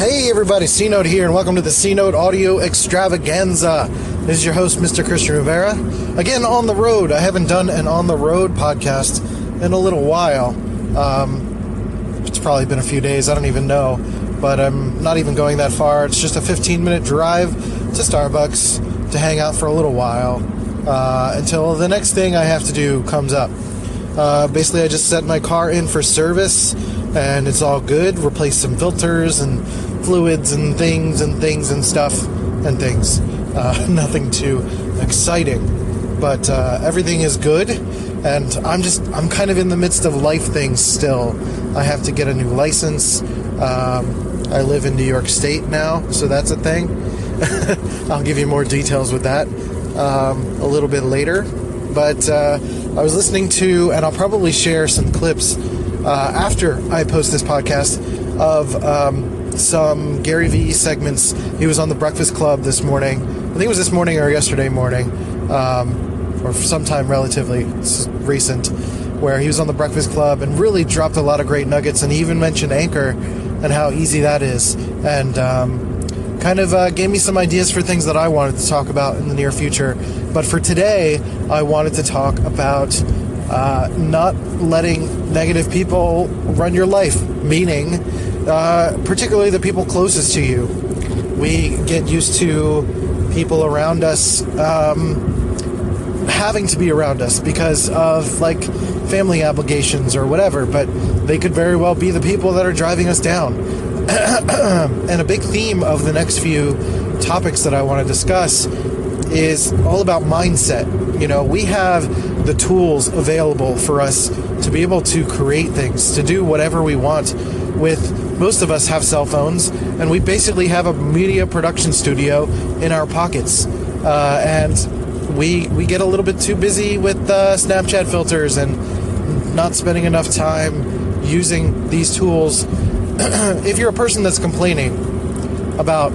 Hey everybody, C-Note here, and welcome to the C-Note Audio Extravaganza. This is your host, Mr. Christian Rivera. Again, on the road. I haven't done an on-the-road podcast in a little while. It's probably been a few days, I don't even know. But I'm not even going that far. It's just a 15-minute drive to Starbucks to hang out for a little while until the next thing I have to do comes up. Basically, I just set my car in for service, and it's all good. Replaced some filters and fluids and things and stuff and things. Nothing too exciting, but everything is good, and I'm kind of in the midst of life things still. I have to get a new license. I live in New York State now, so that's a thing. I'll give you more details with that a little bit later. But I was listening to, and I'll probably share some clips after I post this podcast of some Gary Vee segments. He was on the Breakfast Club this morning. I think it was this morning or yesterday morning, or sometime relatively recent, where he was on the Breakfast Club and really dropped a lot of great nuggets, and he even mentioned Anchor and how easy that is, and kind of gave me some ideas for things that I wanted to talk about in the near future. But for today, I wanted to talk about not letting negative people run your life, meaning particularly the people closest to you. We get used to people around us having to be around us because of like family obligations or whatever, but they could very well be the people that are driving us down. And a big theme of the next few topics that I want to discuss is all about mindset. You know, we have the tools available for us to be able to create things, to do whatever we want with. Most of us have cell phones, and we basically have a media production studio in our pockets. And we get a little bit too busy with Snapchat filters and not spending enough time using these tools. If you're a person that's complaining about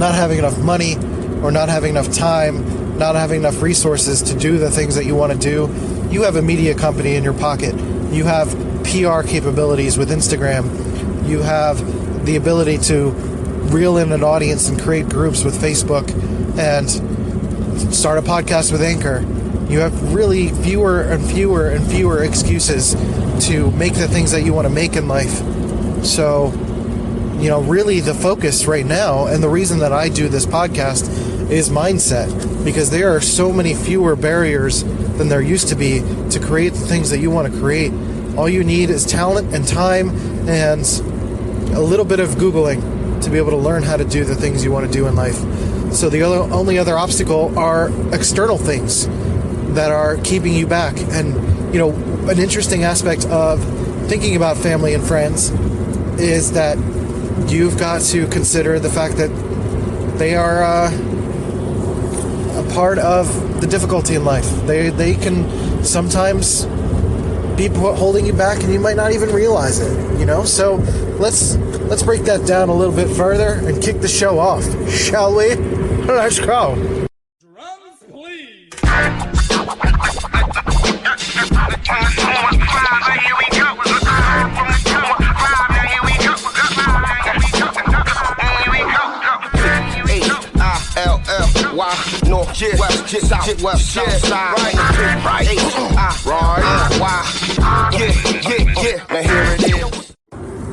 not having enough money or not having enough time, not having enough resources to do the things that you want to do, you have a media company in your pocket. You have PR capabilities with Instagram. You have the ability to reel in an audience and create groups with Facebook and start a podcast with Anchor. You have really fewer and fewer excuses to make the things that you want to make in life. So, you know, really the focus right now, and the reason that I do this podcast, is mindset, because there are so many fewer barriers than there used to be to create the things that you want to create. All you need is talent and time and a little bit of Googling to be able to learn how to do the things you want to do in life. So the only other obstacle are external things that are keeping you back. And, you know, an interesting aspect of thinking about family and friends is that you've got to consider the fact that they are a part of the difficulty in life. They can sometimes be holding you back, and you might not even realize it, you know? So let's break that down a little bit further and kick the show off, shall we? Let's go. Drums, please.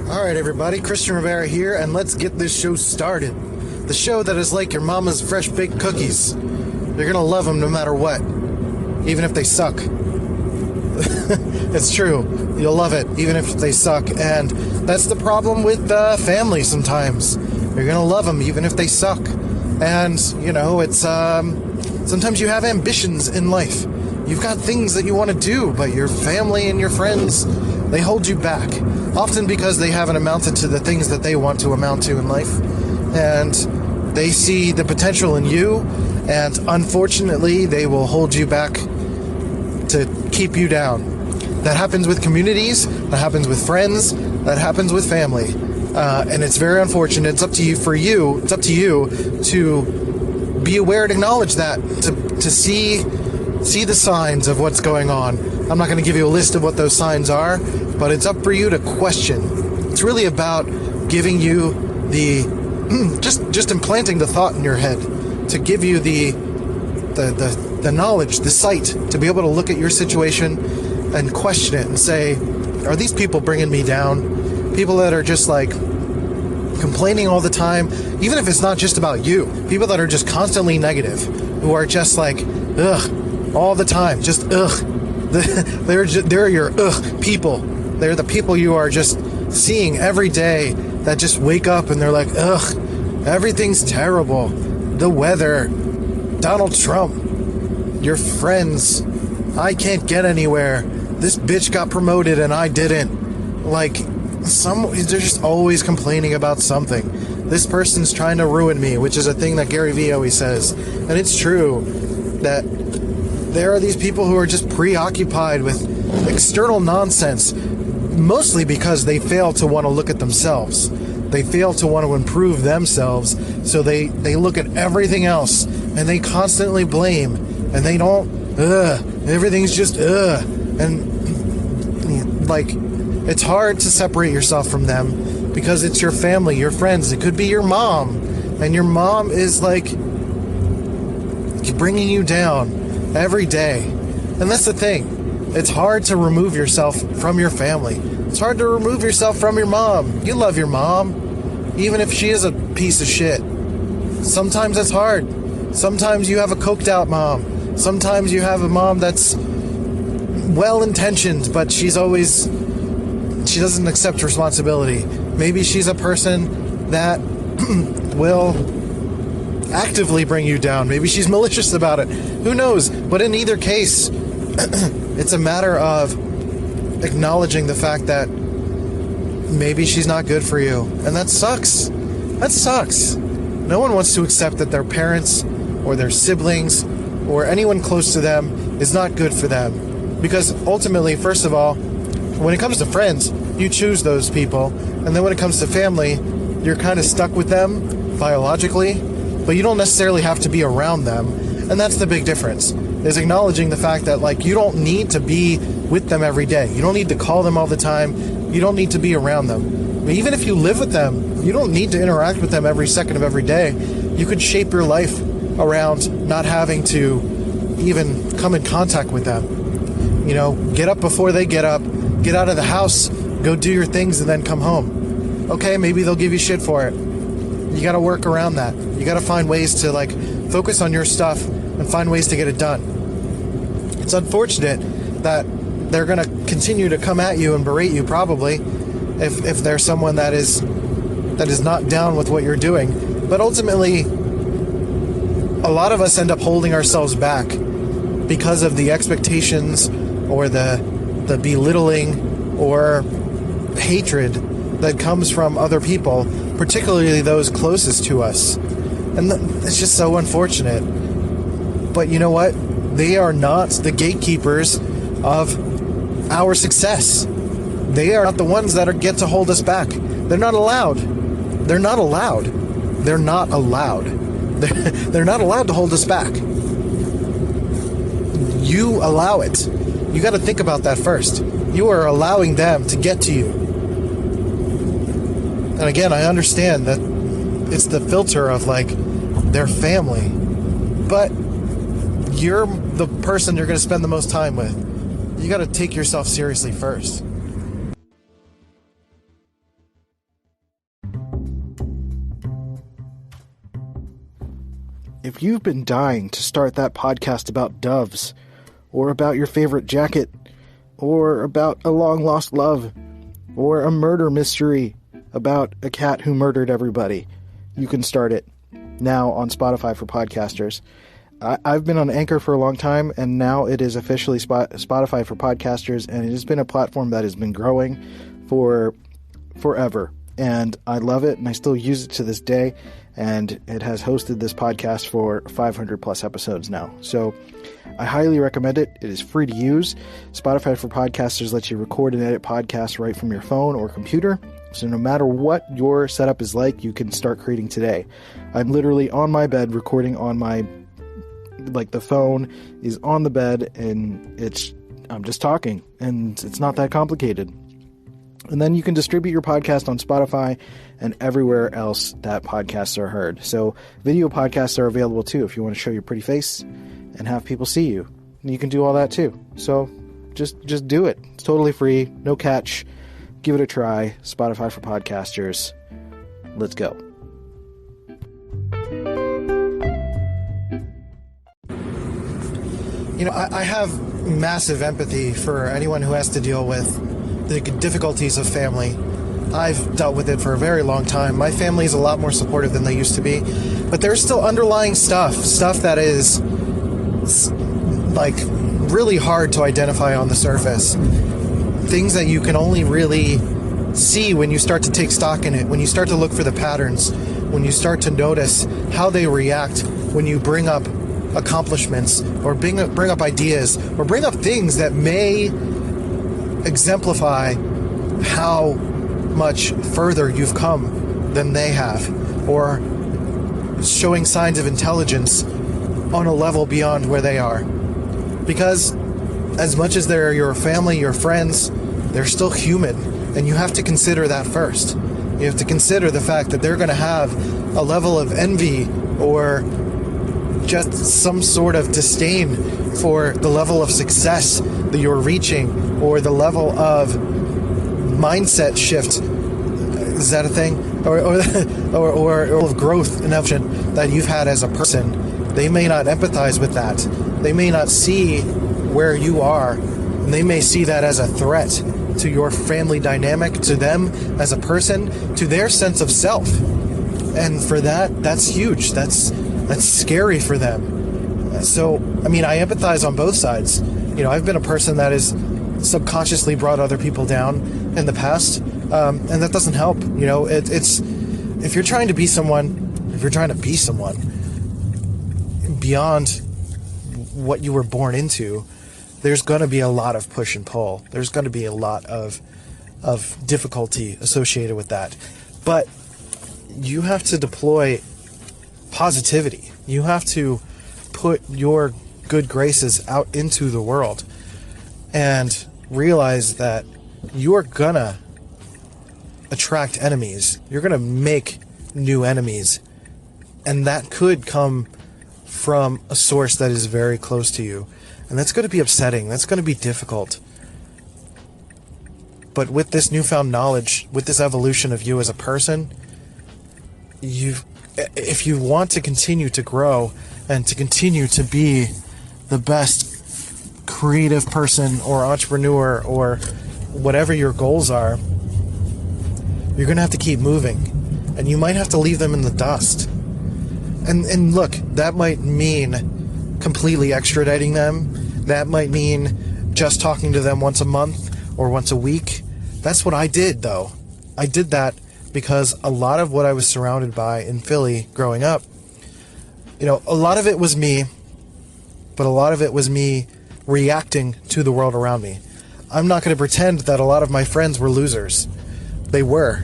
All right, everybody, Christian Rivera here, and let's get this show started. The show that is like your mama's fresh-baked cookies. You're gonna love them no matter what, even if they suck. It's true. You'll love it, even if they suck. And that's the problem with family sometimes. You're gonna love them, even if they suck. And, you know, it's sometimes you have ambitions in life. You've got things that you want to do, but your family and your friends, they hold you back. Often because they haven't amounted to the things that they want to amount to in life. And they see the potential in you, and unfortunately, they will hold you back to keep you down. That happens with communities, that happens with friends, that happens with family. And it's very unfortunate. It's up to you to be aware and acknowledge that, to see the signs of what's going on. I'm not going to give you a list of what those signs are, but it's up for you to question. It's really about giving you the just implanting the thought in your head to give you the knowledge, the sight to be able to look at your situation and question it and say, are these people bringing me down? People that are just like complaining all the time, even if it's not just about you. People that are just constantly negative, who are just like, ugh, all the time, just ugh. They're your ugh people. They're the people you are just seeing every day that just wake up and they're like, ugh, everything's terrible. The weather, Donald Trump, your friends, I can't get anywhere. This bitch got promoted and I didn't. Like, they're just always complaining about something. This person's trying to ruin me, which is a thing that Gary Vee always says. And it's true that there are these people who are just preoccupied with external nonsense, mostly because they fail to want to look at themselves. They fail to want to improve themselves, so they look at everything else, and they constantly blame, and they don't, everything's just, and, like, it's hard to separate yourself from them, because it's your family, your friends, it could be your mom, and your mom is, like, bringing you down every day. And that's the thing. It's hard to remove yourself from your family. It's hard to remove yourself from your mom. You love your mom, even if she is a piece of shit. Sometimes it's hard. Sometimes you have a coked out mom. Sometimes you have a mom that's well-intentioned, but she doesn't accept responsibility. Maybe she's a person that will actively bring you down. Maybe she's malicious about it. Who knows? But in either case, it's a matter of acknowledging the fact that maybe she's not good for you. And that sucks. That sucks. No one wants to accept that their parents or their siblings or anyone close to them is not good for them. Because ultimately, first of all, when it comes to friends, you choose those people. And then when it comes to family, you're kind of stuck with them biologically, but you don't necessarily have to be around them. And that's the big difference, is acknowledging the fact that, like, you don't need to be with them every day. You don't need to call them all the time. You don't need to be around them. But even if you live with them, you don't need to interact with them every second of every day. You could shape your life around not having to even come in contact with them. You know, get up before they get up, get out of the house, go do your things, and then come home. Okay, maybe they'll give you shit for it. You got to work around that. You got to find ways to, like, focus on your stuff and find ways to get it done. It's unfortunate that they're going to continue to come at you and berate you, probably, if there's someone that is not down with what you're doing. But ultimately, a lot of us end up holding ourselves back because of the expectations or the belittling or hatred that comes from other people, particularly those closest to us. And it's just so unfortunate. But you know what? They are not the gatekeepers of our success. They are not the ones that get to hold us back. They're not allowed. They're not allowed. They're not allowed. They're not allowed to hold us back. You allow it. You got to think about that first. You are allowing them to get to you. And again, I understand that it's the filter of, like, their family. But you're the person you're going to spend the most time with. You got to take yourself seriously first. If you've been dying to start that podcast about doves, or about your favorite jacket, or about a long-lost love, or a murder mystery about a cat who murdered everybody, you can start it now on Spotify for podcasters. I've been on Anchor for a long time, and now it is officially Spotify for podcasters, and it has been a platform that has been growing for forever. And I love it, and I still use it to this day, and it has hosted this podcast for 500 plus episodes now. So I highly recommend it. It is free to use. Spotify for podcasters lets you record and edit podcasts right from your phone or computer. So no matter what your setup is like, you can start creating today. I'm literally on my bed recording on my, like, the phone is on the bed, and I'm just talking, and it's not that complicated. And then you can distribute your podcast on Spotify and everywhere else that podcasts are heard. So video podcasts are available too if you want to show your pretty face and have people see you. You can do all that too. So just do it. It's totally free, no catch. Give it a try. Spotify for podcasters. Let's go. You know, I have massive empathy for anyone who has to deal with the difficulties of family. I've dealt with it for a very long time. My family is a lot more supportive than they used to be, but there's still underlying stuff that is like really hard to identify on the surface. Things that you can only really see when you start to take stock in it, when you start to look for the patterns, when you start to notice how they react when you bring up accomplishments or bring up ideas or bring up things that may exemplify how much further you've come than they have, or showing signs of intelligence on a level beyond where they are. Because as much as they're your family, your friends, they're still human, and you have to consider that first. You have to consider the fact that they're going to have a level of envy or just some sort of disdain for the level of success that you're reaching, or the level of mindset shift. Is that a thing? Or of growth and evolution that you've had as a person. They may not empathize with that. They may not see where you are, and they may see that as a threat to your family dynamic, to them as a person, to their sense of self. And for that's huge. That's scary for them. So, I mean, I empathize on both sides. You know, I've been a person that has subconsciously brought other people down in the past, and that doesn't help. You know, it's if you're trying to be someone, beyond what you were born into, there's going to be a lot of push and pull. There's going to be a lot of difficulty associated with that. But you have to deploy positivity. You have to put your good graces out into the world and realize that you're gonna attract enemies. You're gonna make new enemies, and that could come from a source that is very close to you, and that's going to be upsetting. That's going to be difficult. But with this newfound knowledge, with this evolution of you as a person, if you want to continue to grow and to continue to be the best creative person or entrepreneur or whatever your goals are, you're going to have to keep moving, and you might have to leave them in the dust. And look, that might mean completely extraditing them. That might mean just talking to them once a month or once a week. That's what I did, though. I did that because a lot of what I was surrounded by in Philly growing up, you know, a lot of it was me, but a lot of it was me reacting to the world around me. I'm not going to pretend that a lot of my friends were losers. They were.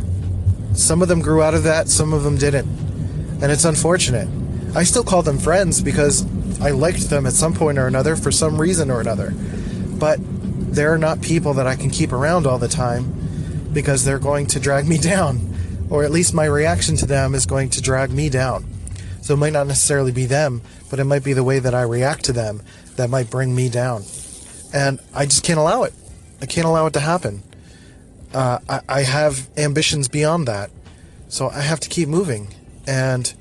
Some of them grew out of that, some of them didn't. And it's unfortunate. I still call them friends because I liked them at some point or another for some reason or another. But they're not people that I can keep around all the time because they're going to drag me down. Or at least my reaction to them is going to drag me down. So it might not necessarily be them, but it might be the way that I react to them that might bring me down. And I just can't allow it. I can't allow it to happen. I have ambitions beyond that. So I have to keep moving. And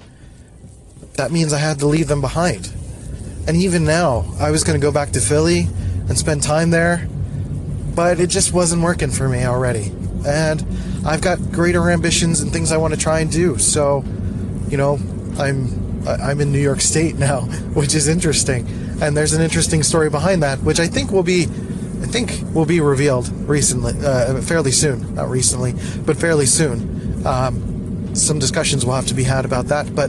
that means I had to leave them behind. And even now, I was going to go back to Philly and spend time there, but it just wasn't working for me already. And I've got greater ambitions and things I want to try and do. So, you know, I'm in New York State now, which is interesting. And there's an interesting story behind that, which I think will be revealed fairly soon. Not recently, but fairly soon. Some discussions will have to be had about that, but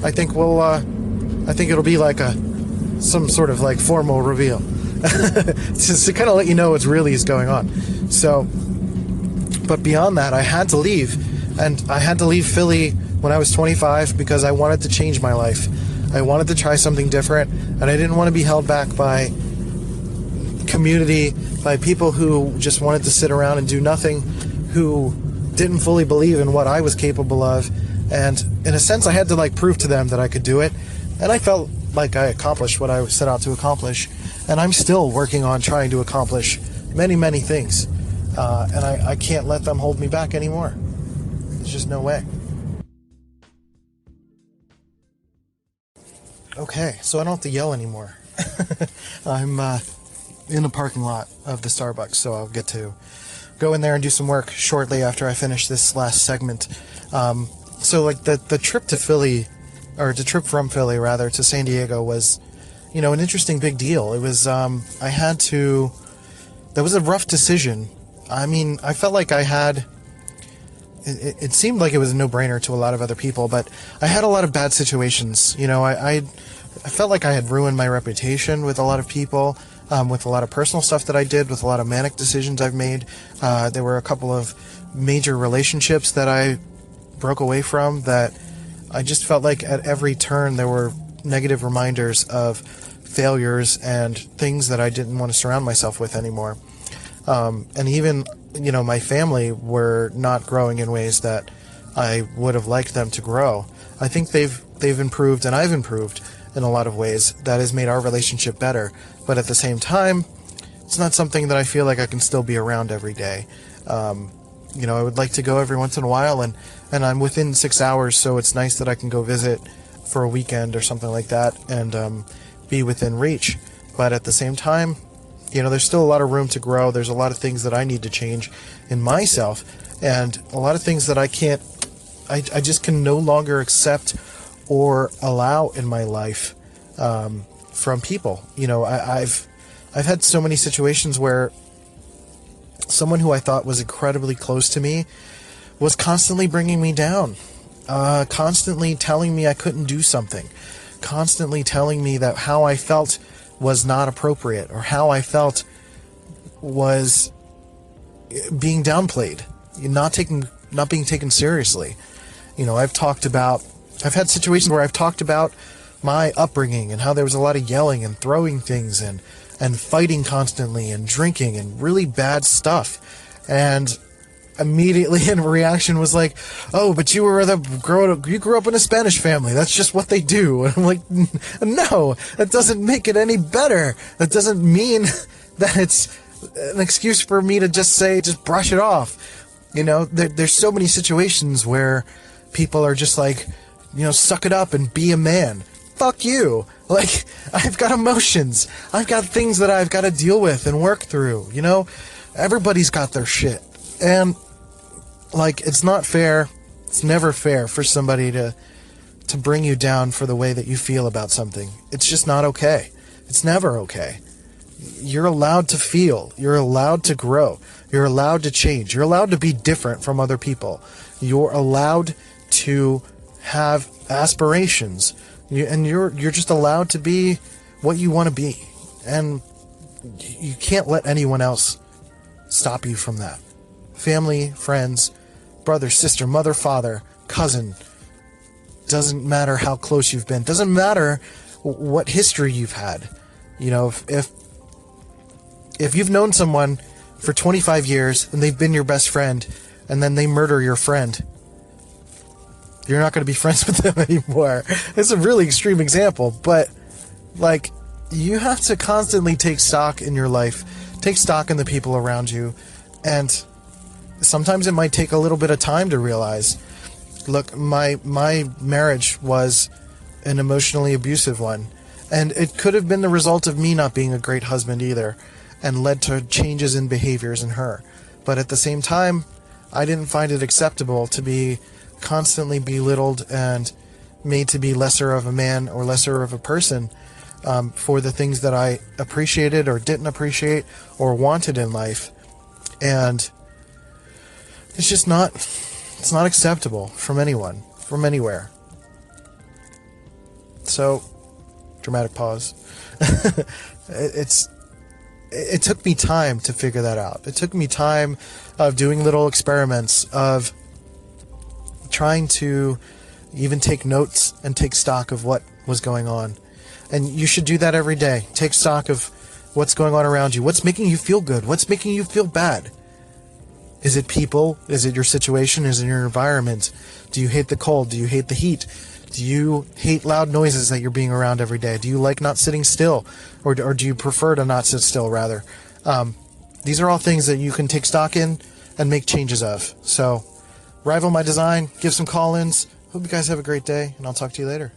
I think it'll be like some sort of like formal reveal just to kind of let you know what's really is going on. So, but beyond that, I had to leave, and I had to leave Philly when I was 25 because I wanted to change my life. I wanted to try something different, and I didn't want to be held back by community, by people who just wanted to sit around and do nothing, who didn't fully believe in what I was capable of. And in a sense, I had to like prove to them that I could do it. And I felt like I accomplished what I set out to accomplish. And I'm still working on trying to accomplish many, many things. And I can't let them hold me back anymore. There's just no way. Okay, so I don't have to yell anymore. I'm in the parking lot of the Starbucks, so I'll get to go in there and do some work shortly after I finish this last segment. So like the trip to Philly, or the trip from Philly rather, to San Diego was, you know, an interesting big deal. It was, that was a rough decision. I mean, I felt like it seemed like it was a no-brainer to a lot of other people, but I had a lot of bad situations. You know, I felt like I had ruined my reputation with a lot of people, with a lot of personal stuff that I did, with a lot of manic decisions I've made. There were a couple of major relationships that I broke away from that I just felt like at every turn there were negative reminders of failures and things that I didn't want to surround myself with anymore. And even, you know, my family were not growing in ways that I would have liked them to grow. I think they've improved, and I've improved in a lot of ways that has made our relationship better. But at the same time, it's not something that I feel like I can still be around every day. You know, I would like to go every once in a while, and I'm within 6 hours, so it's nice that I can go visit for a weekend or something like that and be within reach. But at the same time, you know, there's still a lot of room to grow. There's a lot of things that I need to change in myself, and a lot of things that I just can no longer accept or allow in my life from people. You know, I've had so many situations where someone who I thought was incredibly close to me was constantly bringing me down, constantly telling me I couldn't do something, constantly telling me that how I felt was not appropriate, or how I felt was being downplayed, not being taken seriously. You know, I've had situations where I've talked about my upbringing and how there was a lot of yelling and throwing things and fighting constantly and drinking and really bad stuff. And immediately in reaction was like, oh, but you grew up in a Spanish family. That's just what they do. And I'm like, no, that doesn't make it any better. That doesn't mean that it's an excuse for me to just brush it off. You know, there's so many situations where people are just like, you know, suck it up and be a man. Fuck you. Like, I've got emotions. I've got things that I've got to deal with and work through. You know, everybody's got their shit. And, like, it's not fair. It's never fair for somebody to bring you down for the way that you feel about something. It's just not okay. It's never okay. You're allowed to feel. You're allowed to grow. You're allowed to change. You're allowed to be different from other people. You're allowed to have aspirations. You're just allowed to be what you want to be. And you can't let anyone else stop you from that. Family, friends, brother, sister, mother, father, cousin. Doesn't matter how close you've been. Doesn't matter what history you've had. You know, if you've known someone for 25 years and they've been your best friend and then they murder your friend, you're not going to be friends with them anymore. It's a really extreme example, but like, you have to constantly take stock in your life, take stock in the people around you, and sometimes it might take a little bit of time to realize, look, my marriage was an emotionally abusive one, and it could have been the result of me not being a great husband either, and led to changes in behaviors in her. But at the same time, I didn't find it acceptable to be constantly belittled and made to be lesser of a man or lesser of a person for the things that I appreciated or didn't appreciate or wanted in life. And it's just it's not acceptable from anyone, from anywhere. So, dramatic pause. It took me time to figure that out. It took me time of doing little experiments, of trying to even take notes and take stock of what was going on. And you should do that every day. Take stock of what's going on around you. What's making you feel good? What's making you feel bad? Is it people? Is it your situation? Is it your environment? Do you hate the cold? Do you hate the heat? Do you hate loud noises that you're being around every day? Do you like not sitting still? Or do you prefer to not sit still, rather? These are all things that you can take stock in and make changes of. So, rival my design, give some call-ins. Hope you guys have a great day, and I'll talk to you later.